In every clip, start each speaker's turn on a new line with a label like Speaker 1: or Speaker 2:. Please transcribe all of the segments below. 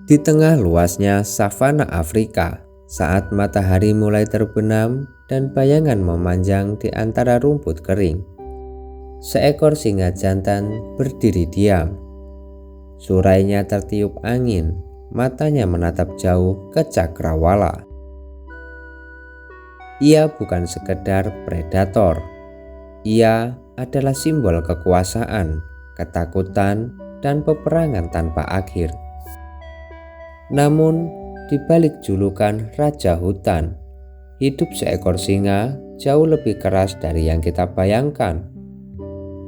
Speaker 1: Di tengah luasnya savana Afrika, saat matahari mulai terbenam dan bayangan memanjang di antara rumput kering, seekor singa jantan berdiri diam. Surainya tertiup angin, matanya menatap jauh ke cakrawala. Ia bukan sekedar predator. Ia adalah simbol kekuasaan, ketakutan, dan peperangan tanpa akhir. Namun, di balik julukan Raja Hutan, hidup seekor singa jauh lebih keras dari yang kita bayangkan.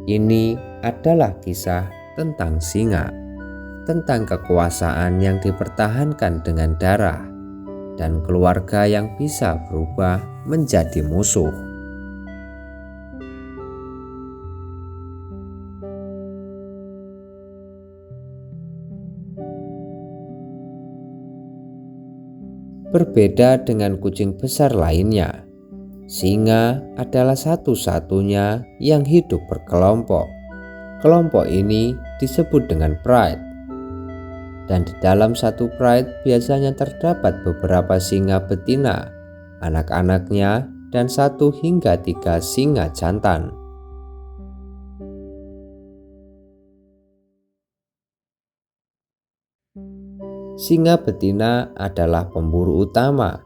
Speaker 1: Ini adalah kisah tentang singa, tentang kekuasaan yang dipertahankan dengan darah, dan keluarga yang bisa berubah menjadi musuh. Berbeda dengan kucing besar lainnya, singa adalah satu-satunya yang hidup berkelompok. Kelompok ini disebut dengan pride. Dan di dalam satu pride biasanya terdapat beberapa singa betina, anak-anaknya, dan 1 hingga 3 singa jantan. Singa betina adalah pemburu utama.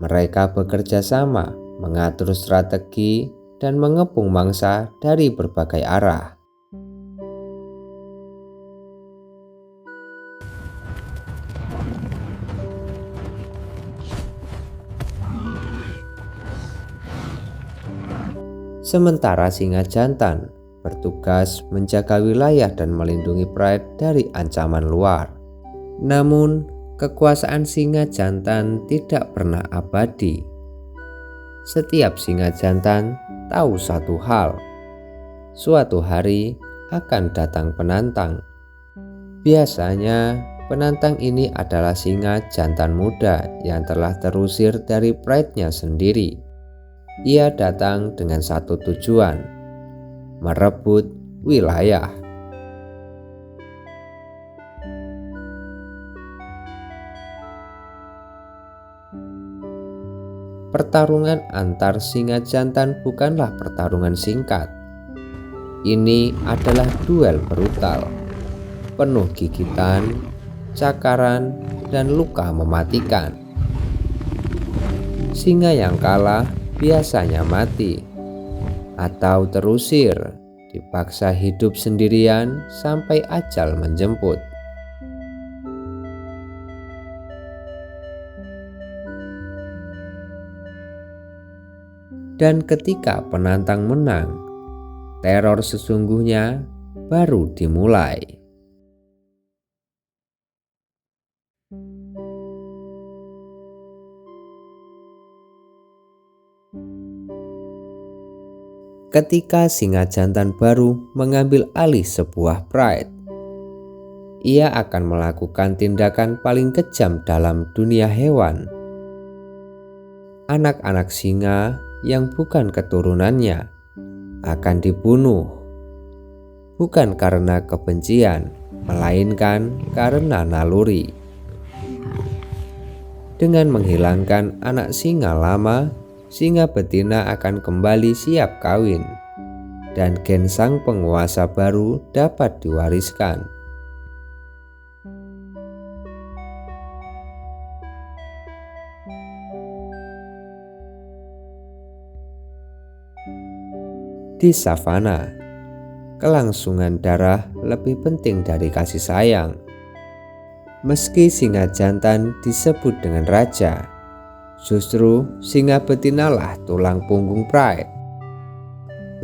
Speaker 1: Mereka bekerja sama, mengatur strategi, dan mengepung mangsa dari berbagai arah. Sementara singa jantan bertugas menjaga wilayah dan melindungi pride dari ancaman luar. Namun, kekuasaan singa jantan tidak pernah abadi. Setiap singa jantan tahu satu hal: suatu hari akan datang penantang. Biasanya, penantang ini adalah singa jantan muda yang telah terusir dari pride-nya sendiri. Ia datang dengan satu tujuan: merebut wilayah. Pertarungan antar singa jantan bukanlah pertarungan singkat. Ini adalah duel brutal, penuh gigitan, cakaran, dan luka mematikan. Singa yang kalah biasanya mati atau terusir, dipaksa hidup sendirian sampai ajal menjemput. Dan ketika penantang menang, teror sesungguhnya baru dimulai. Ketika singa jantan baru mengambil alih sebuah pride, ia akan melakukan tindakan paling kejam dalam dunia hewan. Anak-anak singa yang bukan keturunannya akan dibunuh, bukan karena kebencian, melainkan karena naluri. Dengan menghilangkan anak singa lama, singa betina akan kembali siap kawin, dan gen sang penguasa baru dapat diwariskan. Di savana, kelangsungan darah lebih penting dari kasih sayang. Meski singa jantan disebut dengan raja, justru singa betinalah tulang punggung pride.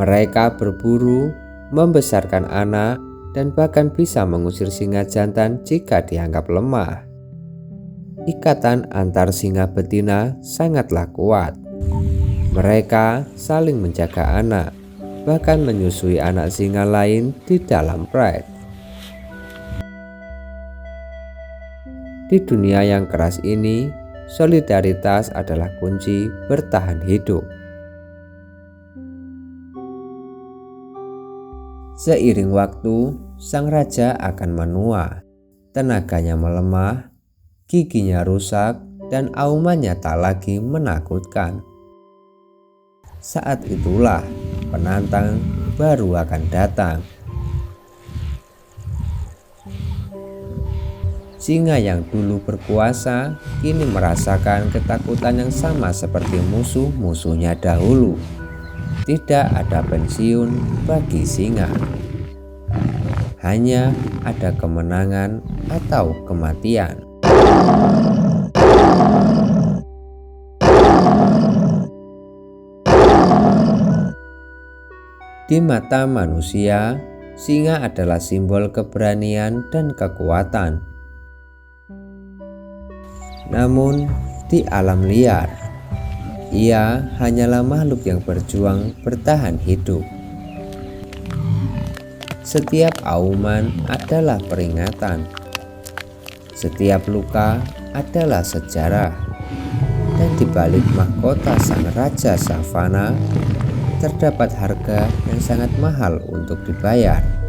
Speaker 1: Mereka berburu, membesarkan anak, dan bahkan bisa mengusir singa jantan jika dianggap lemah. Ikatan antar singa betina sangatlah kuat. Mereka saling menjaga anak, bahkan menyusui anak singa lain di dalam pride. Di dunia yang keras ini, solidaritas adalah kunci bertahan hidup. Seiring waktu, sang raja akan menua, tenaganya melemah, giginya rusak, dan aumannya tak lagi menakutkan. Saat itulah penantang baru akan datang. Singa yang dulu berkuasa kini merasakan ketakutan yang sama seperti musuh-musuhnya dahulu. Tidak ada pensiun bagi singa. Hanya ada kemenangan atau kematian. Di mata manusia, singa adalah simbol keberanian dan kekuatan. Namun, di alam liar, ia hanyalah makhluk yang berjuang bertahan hidup. Setiap auman adalah peringatan. Setiap luka adalah sejarah. Dan di balik mahkota sang raja savana terdapat harga yang sangat mahal untuk dibayar.